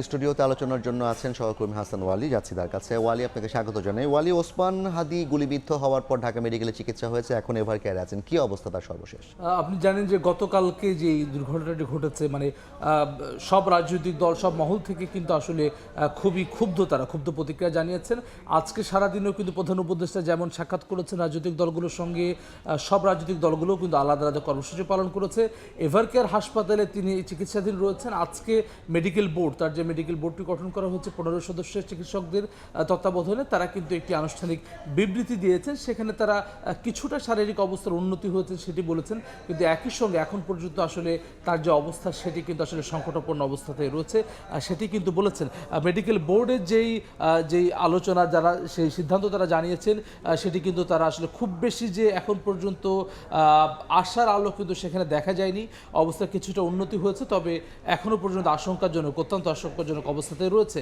স্টুডিওতে আলোচনার জন্য আছেন সহকর্মী হাসান ওয়ালি। যাচ্ছি তার কাছে। ওয়ালি, আপনাকে স্বাগত জানাই। ওয়ালি, ওসমান হাদি গুলিবিদ্ধ হওয়ার পর ঢাকা মেডিকেলে চিকিৎসা হয়েছে, এখন এভার কেয়ারে আছেন, কি অবস্থা তার সর্বশেষ? আপনি জানেন যে গতকালকে যে দুর্ঘটনাটি ঘটেছে, সব রাজনৈতিক দল, সব মহল থেকে কিন্তু আসলে খুবই তারা ক্ষুব্ধ প্রতিক্রিয়া জানিয়েছেন। আজকে সারাদিনেও কিন্তু প্রধান উপদেষ্টা যেমন সাক্ষাৎ করেছেন রাজনৈতিক দলগুলোর সঙ্গে, সব রাজনৈতিক দলগুলোও কিন্তু আলাদা আলাদা কর্মসূচি পালন করেছে। এভার কেয়ার হাসপাতালে তিনি চিকিৎসাধীন রয়েছেন। আজকে মেডিকেল বোর্ড, তার যে মেডিকেল বোর্ডটি গঠন করা হচ্ছে 15 সদস্যের চিকিৎসকদের তত্ত্বাবধানে, তারা কিন্তু একটি আনুষ্ঠানিক বিবৃতি দিয়েছেন। সেখানে তারা কিছুটা শারীরিক অবস্থার উন্নতি হয়েছে সেটি বলেছেন, কিন্তু একই সঙ্গে এখন পর্যন্ত আসলে তার যে অবস্থা সেটি কিন্তু আসলে সংকটাপন্ন অবস্থাতে রয়েছে, সেটি কিন্তু বলেছেন। মেডিকেল বোর্ডের যেই আলোচনা, যারা সেই সিদ্ধান্ত তারা জানিয়েছেন, সেটি কিন্তু তারা আসলে খুব বেশি যে এখন পর্যন্ত আশার আলো কিন্তু সেখানে দেখা যায়নি। অবস্থা কিছুটা উন্নতি হয়েছে, তবে এখনও পর্যন্ত আশঙ্কাজনক, অত্যন্ত আশঙ্কাজনক অবস্থাতে রয়েছে।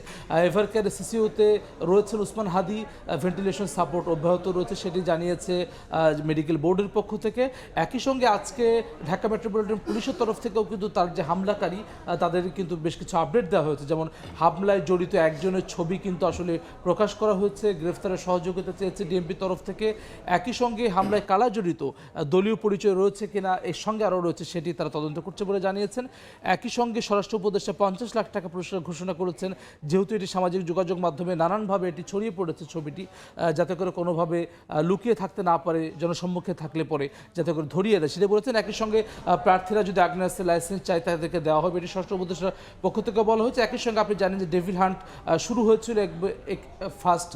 এভার কেয়ার সিসিউতে রয়েছেন ওসমান হাদি, ভেন্টিলেশন সাপোর্ট অব্যাহত রয়েছে, সেটি জানিয়েছে মেডিকেল বোর্ডের পক্ষ থেকে। একই সঙ্গে আজকে ঢাকা মেট্রোপলিটন পুলিশের তরফ থেকেও কিন্তু তার যে হামলাকারী, তাদের কিন্তু বেশ কিছু আপডেট দেওয়া হয়েছে। যেমন হামলায় জড়িত একজনের ছবি কিন্তু আসলে প্রকাশ করা হয়েছে, গ্রেফতারের সহযোগিতা চেয়েছে ডিএমপির তরফ থেকে। একই সঙ্গে হামলায় কারা জড়িত, দলীয় পরিচয় রয়েছে কিনা এর সঙ্গে আরও রয়েছে, সেটি তারা তদন্ত করছে বলে জানিয়েছেন। একই সঙ্গে স্বরাষ্ট্র উপদেষ্টা 50 লাখ টাকা পুরস্কার ঘোষণা করেছেন, যেহেতু এটি সামাজিক যোগাযোগ মাধ্যমে নানানভাবে এটি ছড়িয়ে পড়েছে ছবিটি, যাতে করে কোনোভাবে লুকিয়ে থাকতে না পারে, জনসম্মুখে থাকলে পরে যাতে করে ধরিয়ে দেয় সেটা বলেছেন। একই সঙ্গে প্রার্থীরা যদি আগ্নেয়াস্ত্রের লাইসেন্স চায় তাদেরকে দেওয়া হবে, এটি স্বরাষ্ট্র উপদেষ্টার পক্ষ থেকে বলা হয়েছে। একই সঙ্গে আপনি জানেন যে ডেভিল হান্ট শুরু হয়েছিল ফার্স্ট,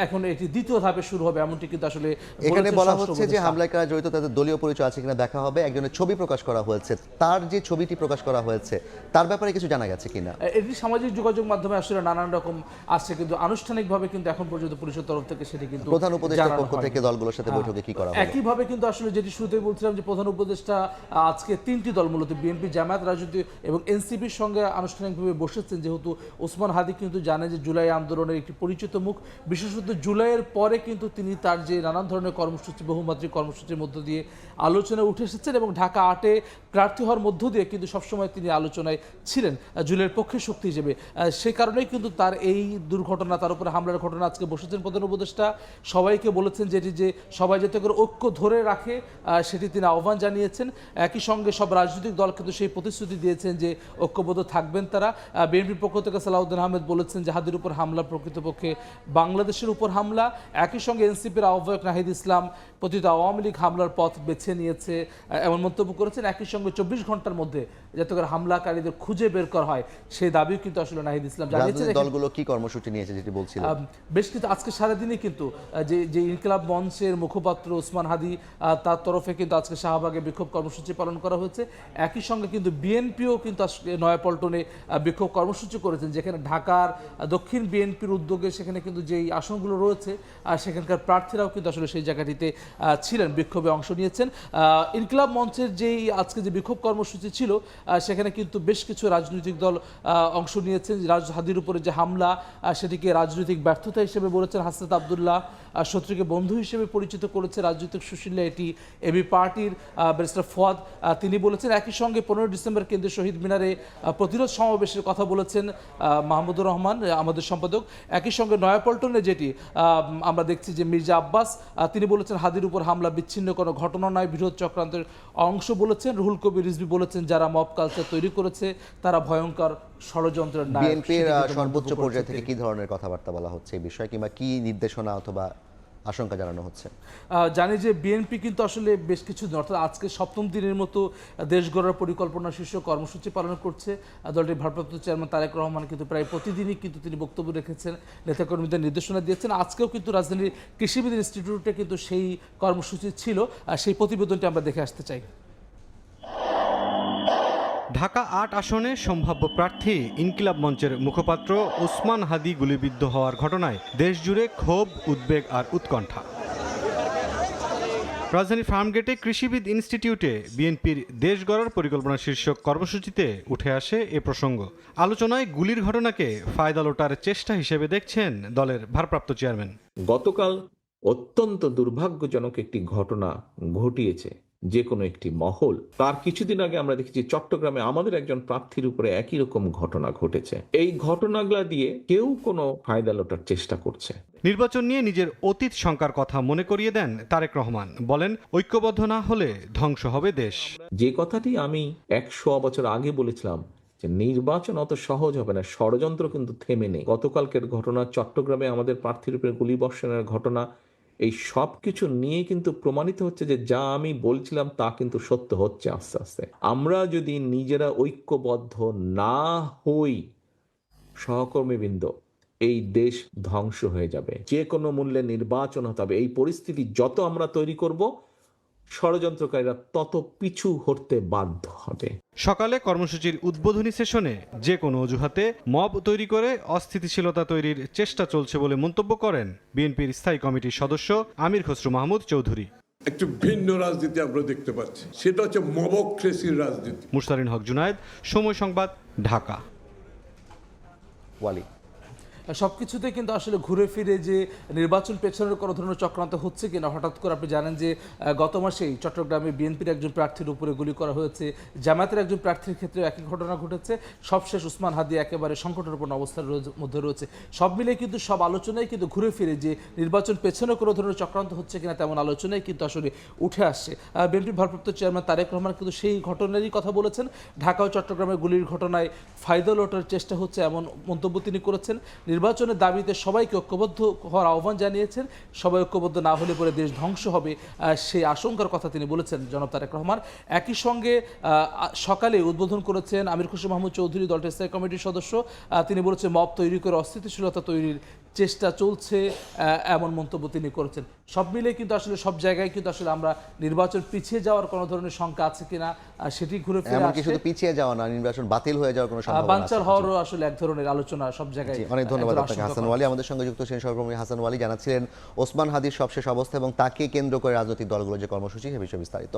এখন এটি দ্বিতীয় ধাপে শুরু হবে, এমনটি কিন্তু আসলে এখানে বলা হচ্ছে যে হামলায় কারা জড়িত তাদের দলীয় পরিচয় আছে কিনা দেখা হবে। একজনের ছবি প্রকাশ করা হয়েছে, তার যে ছবিটি প্রকাশ করা হয়েছে তার ব্যাপারে কিছু জানা গেছে কিনা? এটি সামাজিক যোগাযোগ মাধ্যমে আসলে নানান রকম আসছে, কিন্তু আনুষ্ঠানিকভাবে কিন্তু এখন পর্যন্ত পুলিশের তরফ থেকে সেটি কিন্তু প্রধান উপদেষ্টার পক্ষ থেকে দলগুলোর সাথে বৈঠকে কি করা হবে? একইভাবে কিন্তু আসলে যেটি শুরুতেই বলছিলাম যে প্রধান উপদেষ্টা আজকে 3টি দল, মূলত বিএনপি, জামায়াত, রাজনীতি এবং এনসিপির সঙ্গে আনুষ্ঠানিকভাবে বসেছেন। যেহেতু ওসমান হাদি কিন্তু জানে যে জুলাই আন্দোলনের একটি পরিচিত মুখ, বিশেষত জুলাইয়ের পরে কিন্তু তিনি তার যে নানান ধরনের কর্মসূচি, বহুমাত্রিক কর্মসূচির মধ্য দিয়ে আলোচনায় উঠে এসেছেন, এবং ঢাকা 8-এ প্রার্থী হওয়ার মধ্য দিয়ে কিন্তু সবসময় তিনি আলোচনায় ছিলেন জুলাইয়ের পক্ষে শক্তি হিসেবে। সেই কারণেই কিন্তু তার এই দুর্ঘটনা, তার উপরে হামলার ঘটনা আজকে বসেছেন প্রধান উপদেষ্টা। সবাইকে বলেছেন যেটি যে সবাই যাতে করে ঐক্য ধরে রাখে, সেটি তিনি আহ্বান জানিয়েছেন। একই সঙ্গে সব রাজনৈতিক দল কিন্তু সেই প্রতিশ্রুতি দিয়েছেন যে ঐক্যবদ্ধ থাকবেন তারা। বিএনপির পক্ষ থেকে সালাউদ্দিন আহমেদ বলেছেন যে হাদির উপর হামলা প্রকৃতপক্ষে বাংলাদেশের উপর হামলা। একই সঙ্গে এনসিপির আহ্বায়ক নাহিদ ইসলাম পতিত আওয়ামী লীগ হামলার পথ বেছে নিয়েছে, এমন মন্তব্য করেছেন। একই সঙ্গে 24 ঘন্টার মধ্যে যাতে করে হামলাকারীদের খুঁজে বের করা হয় সেই দাবিও কিন্তু আসলে নাহিদ ইসলাম জানিয়েছেন। দলগুলো কি কর্মসূচি নিয়েছে যেটি বলছিলেন? বেশ কিন্তু আজকে সারাদিনই কিন্তু যে ইনকিলাব মঞ্চের মুখপাত্র ওসমান হাদি, তার তরফে কিন্তু আজকে শাহবাগে বিক্ষোভ কর্মসূচি পালন করা হয়েছে। একই সঙ্গে কিন্তু বিএনপিও কিন্তু আজকে নয়াপল্টনে বিক্ষোভ কর্মসূচি করেছেন, যেখানে ঢাকার দক্ষিণ বিএনপির উদ্যোগে সেখানে কিন্তু যেই আসনগুলো রয়েছে সেখানকার প্রার্থীরাও কিন্তু আসলে সেই জায়গাটিতে ছিলেন, বিক্ষোভে অংশ নিয়েছেন। ইনকিলাব মঞ্চের যেই আজকে যে বিক্ষোভ কর্মসূচি ছিল, সেখানে কিন্তু বেশ কিছু রাজনৈতিক দল অংশ নিয়েছেন। হাদির উপরে যে হামলা, সেটিকে রাজনৈতিক ব্যর্থতা হিসেবে বলেছেন হাসনাত আবদুল্লাহ, শত্রুকে বন্ধু হিসেবে পরিচিত করেছে রাজনৈতিক সুশীলা এটি এবি পার্টির ব্যারিস্টার ফুয়াদ, তিনি বলেছেন। একই সঙ্গে 15 ডিসেম্বর কেন্দ্রীয় শহীদ মিনারে প্রতিরোধ সমাবেশের কথা বলেছেন মাহমুদুর রহমান, আমাদের সম্পাদক। একই সঙ্গে নয়াপল্টনে যেটি আমরা দেখছি যে মির্জা আব্বাস, তিনি বলেছেন হাদির উপর হামলা বিচ্ছিন্ন কোনো ঘটনা নয়, বৃহৎ চক্রান্তের অংশ বলেছেন। রুহুল কবির রিজভী বলেছেন যারা মব কালচার তৈরি করেছে তারা ভয়ঙ্কর ষড়যন্ত্রের নায়ক। বিএনপির সর্বোচ্চ পর্যায় থেকে কি ধরনের কথাবার্তা বলা হচ্ছে এই বিষয়ে, কিংবা কি নির্দেশনা অথবা আশঙ্কা জানানো হচ্ছে? জানি যে বিএনপি কিন্তু আসলে বেশ কিছু দিন, অর্থাৎ আজকে 7ম দিনের মতো দেশ গড়ার পরিকল্পনা শীর্ষক কর্মসূচি পালন করছে দলটির ভারপ্রাপ্ত চেয়ারম্যান তারেক রহমান। কিন্তু প্রায় প্রতিদিনই কিন্তু তিনি বক্তব্য রেখেছেন, নেতাকর্মীদের নির্দেশনা দিয়েছেন। আজকেও কিন্তু রাজধানীর কৃষিবিদ ইনস্টিটিউটে কিন্তু সেই কর্মসূচি ছিল, সেই প্রতিবেদনটি আমরা দেখে আসতে চাই। ঢাকা 8 আসনে সম্ভাব্য প্রার্থী ইনকিলাব মঞ্চের মুখপাত্র ওসমান হাদি গুলিবিদ্ধ হওয়ার ঘটনায় দেশজুড়ে ক্ষোভ, উদ্বেগ আর উৎকণ্ঠা। রাজধানীর ফার্মগেটে কৃষিবিদ ইনস্টিটিউটে বিএনপির দেশ গড়ার পরিকল্পনা শীর্ষক কর্মসূচিতে উঠে আসে এ প্রসঙ্গ। আলোচনায় গুলির ঘটনাকে ফায়দা লোটার চেষ্টা হিসেবে দেখছেন দলের ভারপ্রাপ্ত চেয়ারম্যান। গতকাল অত্যন্ত দুর্ভাগ্যজনক একটি ঘটনা ঘটিয়েছে যে কোনো একটি মহল। তার কিছুদিন আগে আমরা দেখেছি চট্টগ্রামে আমাদের একজন প্রার্থীর উপরে একই রকম ঘটনা ঘটেছে। এই ঘটনাগুলো দিয়ে কেউ কোনো ফায়দা লোটার চেষ্টা করছে। নির্বাচন নিয়ে নিজের অতীত শঙ্কার কথা মনে করিয়ে দেন তারেক রহমান, বলেন ঐক্যবদ্ধ না হলে ধ্বংস হবে দেশ। যে কথাটি আমি 100 বছর আগে বলেছিলাম যে নির্বাচন অত সহজ হবে না, ষড়যন্ত্র কিন্তু থেমে নেই। গতকালকের ঘটনা, চট্টগ্রামে আমাদের প্রার্থীর উপরে গুলিবর্ষণের ঘটনা, এই সব কিছু নিয়ে কিন্তু প্রমাণিত হচ্ছে যে যা আমি বলছিলাম তা কিন্তু সত্য হচ্ছে আস্তে আস্তে। আমরা যদি নিজেরা ঐক্যবদ্ধ না হই সহকর্মীবৃন্দ, এই দেশ ধ্বংস হয়ে যাবে। যে কোনো মূল্যে নির্বাচন হতে হবে। এই পরিস্থিতি যত আমরা তৈরি করব, ষড়যন্ত্রকারীরা তত পিছু হটতে বাধ্য হবে। সকালে কর্মসূচির উদ্বোধনী সেশনে যে কোনো অজুহাতে মব তৈরি করে অস্থিতিশীলতা তৈরির চেষ্টা চলছে বলে মন্তব্য করেন বিএনপির স্থায়ী কমিটির সদস্য আমির খসরু মাহমুদ চৌধুরী। একটু ভিন্ন রাজনীতি আমরা দেখতে পাচ্ছি, সেটা হচ্ছে মবক্রেসির রাজনীতি। মুশতারিন হক জুনায়েদ, সময় সংবাদ, ঢাকা। ওয়ালি, সবকিছুতে কিন্তু আসলে ঘুরে ফিরে যে নির্বাচন পেছনের কোনো ধরনের চক্রান্ত হচ্ছে কিনা, হঠাৎ করে আপনি জানেন যে গত মাসেই চট্টগ্রামে বিএনপির একজন প্রার্থীর উপরে গুলি করা হয়েছে, জামায়াতের একজন প্রার্থীর ক্ষেত্রে একই ঘটনা ঘটেছে। সবশেষ ওসমান হাদি একেবারে সংকটাপন্ন অবস্থার মধ্যে রয়েছে। সব মিলে কিন্তু সব আলোচনায় কিন্তু ঘুরে ফিরে যে নির্বাচন পেছনে কোনো ধরনের চক্রান্ত হচ্ছে কিনা তেমন আলোচনায় কিন্তু আসলে উঠে আসছে। বিএনপির ভারপ্রাপ্ত চেয়ারম্যান তারেক রহমান কিন্তু সেই ঘটনারই কথা বলেছেন। ঢাকা ও চট্টগ্রামে গুলির ঘটনায় ফায়দা লোটার চেষ্টা হচ্ছে এমন মন্তব্য তিনি করেছেন। নির্বাচনের দাবিতে সবাইকে ঐক্যবদ্ধ হওয়ার আহ্বান জানিয়েছেন। সবাই ঐক্যবদ্ধ না হলে পরে দেশ ধ্বংস হবে, সেই আশঙ্কার কথা তিনি বলেছেন জনাব তারেক রহমান। একই সঙ্গে সকালে উদ্বোধন করেছেন আমির খসরু মাহমুদ চৌধুরী, দলটির স্থায়ী কমিটির সদস্য। তিনি বলেছেন মব তৈরি করে অস্থিতিশীলতা তৈরির চেষ্টা চলছে, এমন মন্তব্য তিনি করেছেন। সব মিলে কিন্তু আসলে সব জায়গায় কিন্তু আসলে আমরা নির্বাচন পিছিয়ে যাওয়ার কোনো ধরনের শঙ্কা আছে কিনা সেটি ঘুরে ফিরে এমনকি আসছে। শুধু পিছিয়ে যাওয়া না, নির্বাচন বাতিল হয়ে যাওয়ার কোনো সম্ভাবনা বানচাল আছে। হওয়ারও আসলে এক ধরনের আলোচনা সব জায়গায়। অনেক ধন্যবাদ এক ধরনের আপনাকে আশঙ্কা হাসান করা। ওয়ালি। আমাদের সঙ্গে যুক্ত ছিলেন সহকর্মী হাসান ওয়ালি, জানাচ্ছিলেন ওসমান হাদির সবশেষ অবস্থা এবং তাকে কেন্দ্র করে রাজনৈতিক দলগুলো যে কর্মসূচি সে বিষয়ে বিস্তারিত।